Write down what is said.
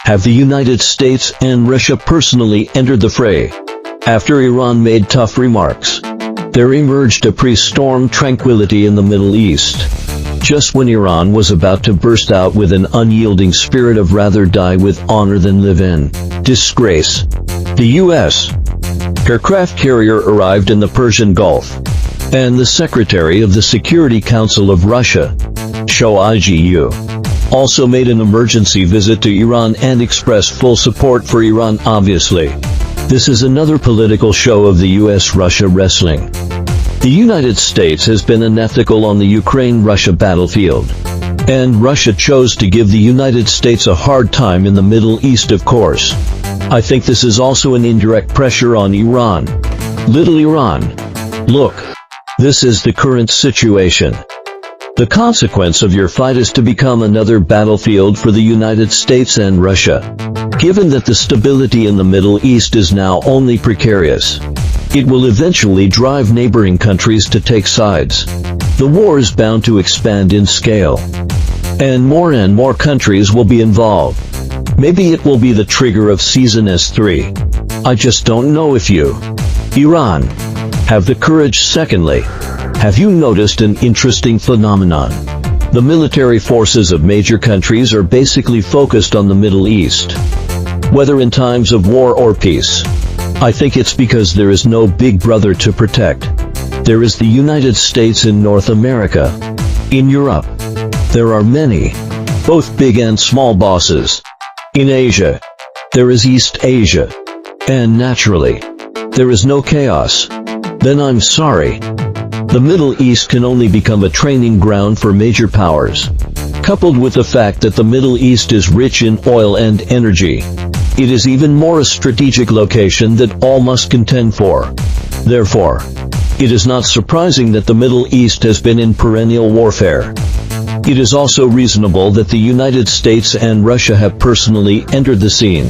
have the United States and Russia personally entered the fray? After Iran made tough remarks, there emerged a pre-storm tranquility in the Middle East. Just when Iran was about to burst out with an unyielding spirit of rather die with honor than live in disgrace, the U.S. aircraft carrier arrived in the Persian Gulf, and the Secretary of the Security Council of Russia, Shoigu, also made an emergency visit to Iran and expressed full support for Iran. Obviously, this is another political show of the U.S.-Russia wrestling. The United States has been unethical on the Ukraine-Russia battlefield, and Russia chose to give the United States a hard time in the Middle East, of course. I think this is also an indirect pressure on Iran. Little Iran. Look, this is the current situation. The consequence of your fight is to become another battlefield for the United States and Russia. Given that the stability in the Middle East is now only precarious, it will eventually drive neighboring countries to take sides. The war is bound to expand in scale, and more countries will be involved. Maybe it will be the trigger of Season S3. I just don't know if you, Iran, have the courage. Secondly, have you noticed an interesting phenomenon? The military forces of major countries are basically focused on the Middle East, whether in times of war or peace. I think it's because there is no big brother to protect. There is the United States in North America. In Europe, there are many, both big and small bosses. In Asia, there is East Asia. And naturally, there is no chaos. Then I'm sorry. The Middle East can only become a training ground for major powers. Coupled with the fact that the Middle East is rich in oil and energy, it is even more a strategic location that all must contend for. Therefore, it is not surprising that the Middle East has been in perennial warfare. It is also reasonable that the United States and Russia have personally entered the scene.